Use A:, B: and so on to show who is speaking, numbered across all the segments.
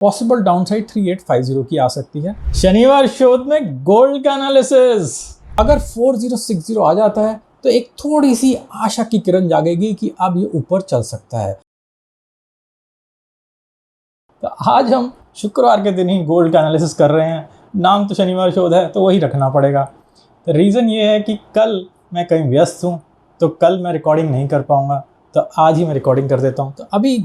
A: Possible downside 3850 की आ सकती है। शनिवार शोध में गोल्ड का एनालिसिस, अगर 4060 आ जाता है तो एक थोड़ी सी आशा की किरण जागेगी कि अब ये ऊपर चल सकता है। तो आज हम शुक्रवार के दिन ही गोल्ड का एनालिसिस कर रहे हैं। नाम तो शनिवार शोध है तो वही रखना पड़ेगा। तो रीज़न ये है कि कल मैं कहीं व्यस्त हूँ तो कल मैं रिकॉर्डिंग नहीं कर पाऊँगा, तो आज ही मैं रिकॉर्डिंग कर देता हूँ। तो अभी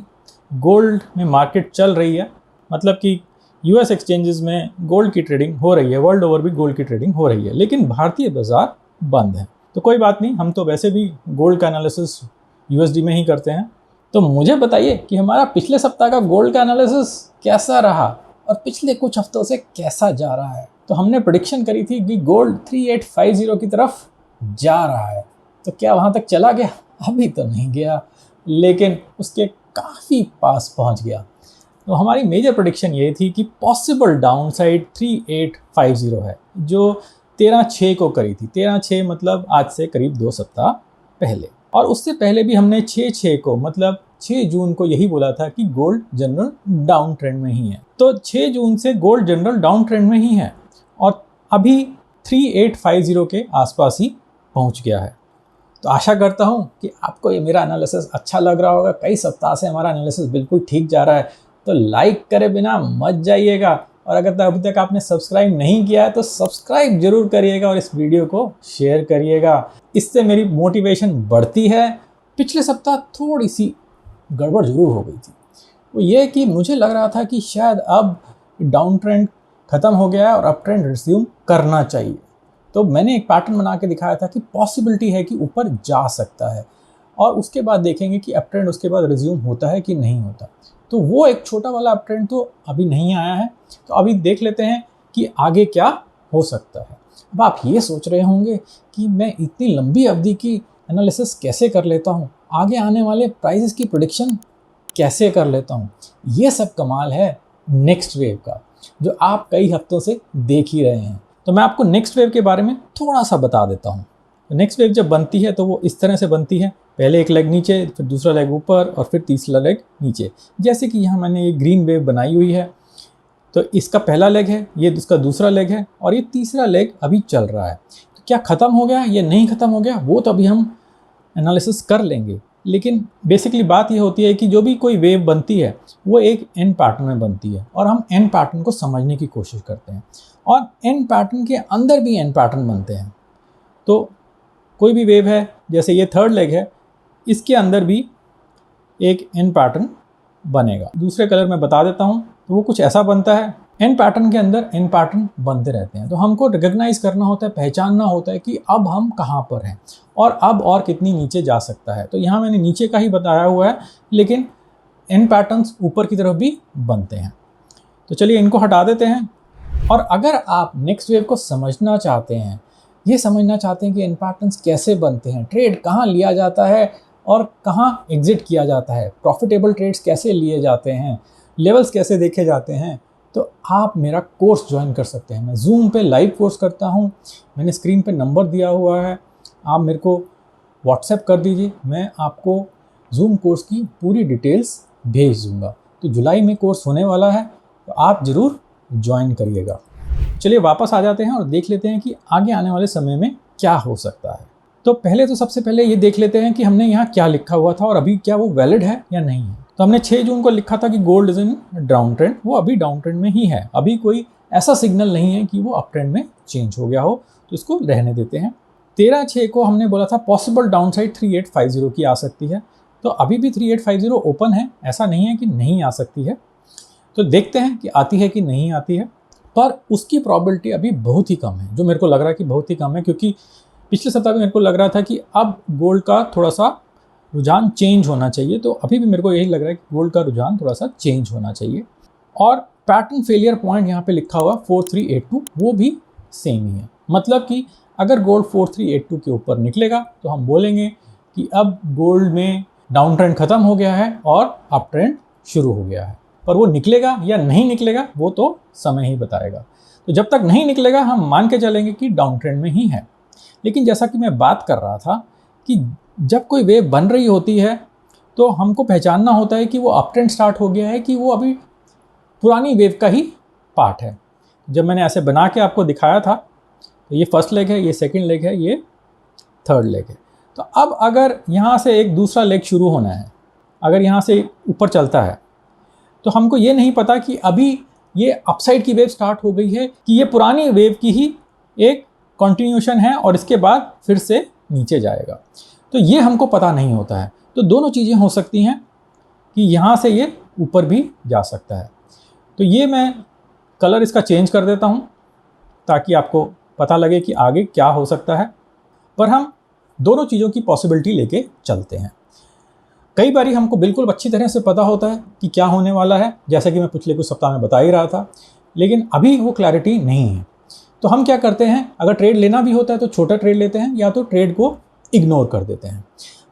A: गोल्ड में मार्केट चल रही है, मतलब कि यूएस एक्सचेंजेस में गोल्ड की ट्रेडिंग हो रही है, वर्ल्ड ओवर भी गोल्ड की ट्रेडिंग हो रही है, लेकिन भारतीय बाजार बंद है। तो कोई बात नहीं, हम तो वैसे भी गोल्ड का एनालिसिस यूएसडी में ही करते हैं। तो मुझे बताइए कि हमारा पिछले सप्ताह का गोल्ड का एनालिसिस कैसा रहा और पिछले कुछ हफ्तों से कैसा जा रहा है। तो हमने प्रेडिक्शन करी थी कि गोल्ड 3850 की तरफ जा रहा है, तो क्या वहाँ तक चला गया? अभी तो नहीं गया, लेकिन उसके काफ़ी पास पहुँच गया। तो हमारी मेजर प्रेडिक्शन ये थी कि पॉसिबल डाउनसाइड 3850 है, जो 13/6 को करी थी। 13/6 मतलब आज से करीब 2 सप्ताह पहले, और उससे पहले भी हमने 6/6 को मतलब 6 जून को यही बोला था कि गोल्ड जनरल डाउन ट्रेंड में ही है। तो 6 जून से गोल्ड जनरल डाउन ट्रेंड में ही है और अभी 3850 के आसपास ही पहुंच गया है। तो आशा करता हूं कि आपको ये मेरा एनालिसिस अच्छा लग रहा होगा। कई सप्ताह से हमारा एनालिसिस बिल्कुल ठीक जा रहा है, तो लाइक करे बिना मत जाइएगा, और अगर अभी तक आपने सब्सक्राइब नहीं किया है तो सब्सक्राइब जरूर करिएगा और इस वीडियो को शेयर करिएगा। इससे मेरी मोटिवेशन बढ़ती है। पिछले सप्ताह थोड़ी सी गड़बड़ जरूर हो गई थी, वो ये कि मुझे लग रहा था कि शायद अब डाउन ट्रेंड ख़त्म हो गया है और अप ट्रेंड रिज्यूम करना चाहिए। तो मैंने एक पैटर्न बना के दिखाया था कि पॉसिबिलिटी है कि ऊपर जा सकता है, और उसके बाद देखेंगे कि अप ट्रेंड उसके बाद रिज्यूम होता है कि नहीं होता। तो वो एक छोटा वाला अप ट्रेंड तो अभी नहीं आया है, तो अभी देख लेते हैं कि आगे क्या हो सकता है। अब आप ये सोच रहे होंगे कि मैं इतनी लंबी अवधि की एनालिसिस कैसे कर लेता हूँ, आगे आने वाले प्राइसेस की प्रेडिक्शन कैसे कर लेता हूँ। ये सब कमाल है नेक्स्ट वेव का, जो आप कई हफ्तों से देख ही रहे हैं। तो मैं आपको नेक्स्ट वेव के बारे में थोड़ा सा बता देता हूँ। नेक्स्ट वेव जब बनती है तो वो इस तरह से बनती है, पहले एक लेग नीचे, फिर दूसरा लेग ऊपर, और फिर तीसरा लेग नीचे। जैसे कि यहाँ मैंने ये ग्रीन वेव बनाई हुई है, तो इसका पहला लेग है, ये इसका दूसरा लेग है, और ये तीसरा लेग अभी चल रहा है। तो क्या ख़त्म हो गया या नहीं ख़त्म हो गया, वो तो अभी हम एनालिसिस कर लेंगे। लेकिन बेसिकली बात ये होती है कि जो भी कोई वेव बनती है वो एक एन पैटर्न में बनती है, और हम एन पैटर्न को समझने की कोशिश करते हैं, और एन पैटर्न के अंदर भी एन पैटर्न बनते हैं। तो कोई भी वेव है, जैसे ये थर्ड लेग है, इसके अंदर भी एक एन पैटर्न बनेगा। दूसरे कलर में बता देता हूँ, तो वो कुछ ऐसा बनता है। एन पैटर्न के अंदर एन पैटर्न बनते रहते हैं, तो हमको रिकग्नाइज करना होता है, पहचानना होता है कि अब हम कहाँ पर हैं और अब और कितनी नीचे जा सकता है। तो यहाँ मैंने नीचे का ही बताया हुआ है, लेकिन एन पैटर्न्स ऊपर की तरफ भी बनते हैं। तो चलिए इनको हटा देते हैं। और अगर आप नेक्स्ट वेव को समझना चाहते हैं, ये समझना चाहते हैं कि एन पैटर्न्स कैसे बनते हैं, ट्रेड कहाँ लिया जाता है और कहाँ एग्जिट किया जाता है, प्रॉफिटेबल ट्रेड्स कैसे लिए जाते हैं, लेवल्स कैसे देखे जाते हैं, तो आप मेरा कोर्स ज्वाइन कर सकते हैं। मैं जूम पे लाइव कोर्स करता हूँ, मैंने स्क्रीन पे नंबर दिया हुआ है, आप मेरे को व्हाट्सएप कर दीजिए, मैं आपको जूम कोर्स की पूरी डिटेल्स भेज दूँगा। तो जुलाई में कोर्स होने वाला है, तो आप ज़रूर ज्वाइन करिएगा। चलिए वापस आ जाते हैं और देख लेते हैं कि आगे आने वाले समय में क्या हो सकता है। तो पहले तो सबसे पहले ये देख लेते हैं कि हमने यहाँ क्या लिखा हुआ था और अभी क्या वो वैलिड है या नहीं है। तो हमने 6 जून को लिखा था कि gold is in down trend, वो अभी डाउन ट्रेंड में ही है। अभी कोई ऐसा सिग्नल नहीं है कि वो अप ट्रेंड में चेंज हो गया हो, तो इसको रहने देते हैं। 13/6 को हमने बोला था पॉसिबल डाउनसाइड 3850 की आ सकती है, तो अभी भी 3850 ओपन है, ऐसा नहीं है कि नहीं आ सकती है। तो देखते हैं कि आती है कि नहीं आती है, पर उसकी प्रॉबिलिटी अभी बहुत ही कम है, जो मेरे को लग रहा है कि बहुत ही कम है, क्योंकि पिछले सप्ताह में मेरे को लग रहा था कि अब गोल्ड का थोड़ा सा रुझान चेंज होना चाहिए, तो अभी भी मेरे को यही लग रहा है कि गोल्ड का रुझान थोड़ा सा चेंज होना चाहिए। और पैटर्न फेलियर पॉइंट यहाँ पे लिखा हुआ 4382, वो भी सेम ही है। मतलब कि अगर गोल्ड 4382 के ऊपर निकलेगा तो हम बोलेंगे कि अब गोल्ड में डाउन ट्रेंड खत्म हो गया है और अप ट्रेंड शुरू हो गया है। पर वो निकलेगा या नहीं निकलेगा वो तो समय ही बताएगा। तो जब तक नहीं निकलेगा हम मान के चलेंगे कि डाउन ट्रेंड में ही है। लेकिन जैसा कि मैं बात कर रहा था कि जब कोई वेव बन रही होती है तो हमको पहचानना होता है कि वो अप ट्रेंड स्टार्ट हो गया है कि वो अभी पुरानी वेव का ही पार्ट है। जब मैंने ऐसे बना के आपको दिखाया था तो ये फर्स्ट लेग है, ये सेकंड लेग है, ये थर्ड लेग है। तो अब अगर यहाँ से एक दूसरा लेग शुरू होना है, अगर यहाँ से ऊपर चलता है, तो हमको ये नहीं पता कि अभी ये अपसाइड की वेव स्टार्ट हो गई है कि ये पुरानी वेव की ही एक कंटिन्यूशन है और इसके बाद फिर से नीचे जाएगा। तो ये हमको पता नहीं होता है। तो दोनों चीज़ें हो सकती हैं कि यहाँ से ये ऊपर भी जा सकता है। तो ये मैं कलर इसका चेंज कर देता हूँ ताकि आपको पता लगे कि आगे क्या हो सकता है। पर हम दोनों चीज़ों की पॉसिबिलिटी लेके चलते हैं। कई बार हमको बिल्कुल अच्छी तरह से पता होता है कि क्या होने वाला है, जैसा कि मैं पिछले कुछ सप्ताह में बता ही रहा था, लेकिन अभी वो क्लैरिटी नहीं है। तो हम क्या करते हैं, अगर ट्रेड लेना भी होता है तो छोटा ट्रेड लेते हैं या तो ट्रेड को इग्नोर कर देते हैं।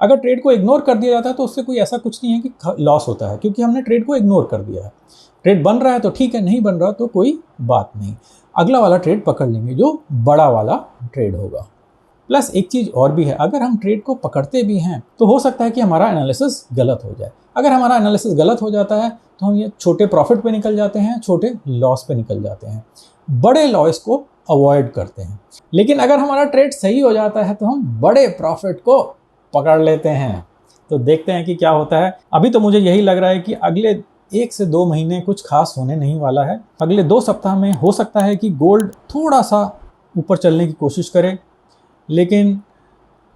A: अगर ट्रेड को इग्नोर कर दिया जाता है तो उससे कोई ऐसा कुछ नहीं है कि लॉस होता है, क्योंकि हमने ट्रेड को इग्नोर कर दिया है। ट्रेड बन रहा है तो ठीक है, नहीं बन रहा तो कोई बात नहीं, अगला वाला ट्रेड पकड़ लेंगे जो बड़ा वाला ट्रेड होगा। प्लस एक चीज़ और भी है, अगर हम ट्रेड को पकड़ते भी हैं तो हो सकता है कि हमारा एनालिसिस गलत हो जाए। अगर हमारा एनालिसिस गलत हो जाता है तो हम ये छोटे प्रॉफिट पे निकल जाते हैं, छोटे लॉस पे निकल जाते हैं, बड़े लॉस को अवॉइड करते हैं। लेकिन अगर हमारा ट्रेड सही हो जाता है तो हम बड़े प्रॉफिट को पकड़ लेते हैं। तो देखते हैं कि क्या होता है। अभी तो मुझे यही लग रहा है कि अगले 1 से 2 महीने कुछ खास होने नहीं वाला है। अगले 2 सप्ताह में हो सकता है कि गोल्ड थोड़ा सा ऊपर चलने की कोशिश करे, लेकिन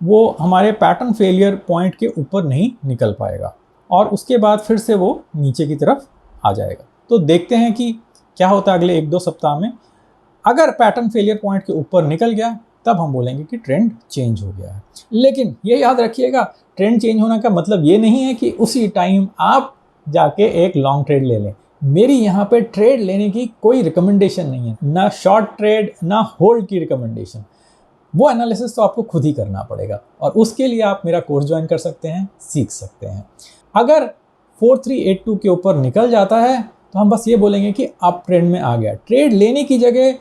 A: वो हमारे पैटर्न फेलियर पॉइंट के ऊपर नहीं निकल पाएगा और उसके बाद फिर से वो नीचे की तरफ आ जाएगा। तो देखते हैं कि क्या होता है अगले 1-2 सप्ताह में। अगर पैटर्न फेलियर पॉइंट के ऊपर निकल गया तब हम बोलेंगे कि ट्रेंड चेंज हो गया है। लेकिन ये याद रखिएगा, ट्रेंड चेंज होने का मतलब ये नहीं है कि उसी टाइम आप जाके एक लॉन्ग ट्रेड ले लें। मेरी यहाँ पे ट्रेड लेने की कोई रिकमेंडेशन नहीं है, ना शॉर्ट ट्रेड ना होल्ड की रिकमेंडेशन। वो एनालिसिस तो आपको खुद ही करना पड़ेगा और उसके लिए आप मेरा कोर्स ज्वाइन कर सकते हैं, सीख सकते हैं। अगर 4382 के ऊपर निकल जाता है तो हम बस ये बोलेंगे कि अप ट्रेंड में आ गया। ट्रेड लेने की जगह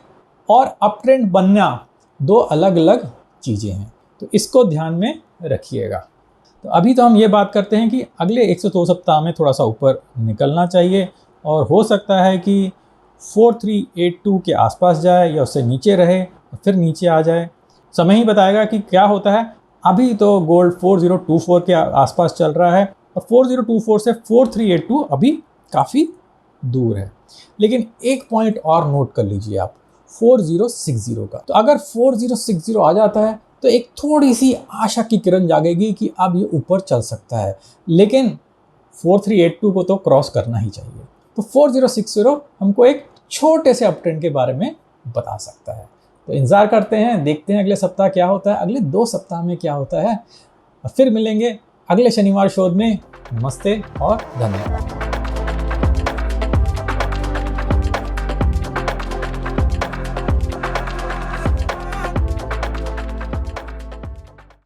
A: और अप ट्रेंड बनना 2 अलग अलग चीज़ें हैं, तो इसको ध्यान में रखिएगा। तो अभी तो हम ये बात करते हैं कि अगले 1 से 2 सप्ताह में थोड़ा सा ऊपर निकलना चाहिए और हो सकता है कि 4382 के आसपास जाए या उससे नीचे रहे और फिर नीचे आ जाए। समय ही बताएगा कि क्या होता है। अभी तो गोल्ड 4024 के आसपास चल रहा है और 4024 से 4382 अभी काफ़ी दूर है। लेकिन एक पॉइंट और नोट कर लीजिए आप, 4060 का। तो अगर 4060 आ जाता है तो एक थोड़ी सी आशा की किरण जागेगी कि अब ये ऊपर चल सकता है, लेकिन 4382 को तो क्रॉस करना ही चाहिए। तो 4060 हमको एक छोटे से अप ट्रेंड के बारे में बता सकता है। तो इंतजार करते हैं, देखते हैं अगले सप्ताह क्या होता है, अगले 2 सप्ताह में क्या होता है। और फिर मिलेंगे अगले शनिवार शोध में। नमस्ते और धन्यवाद।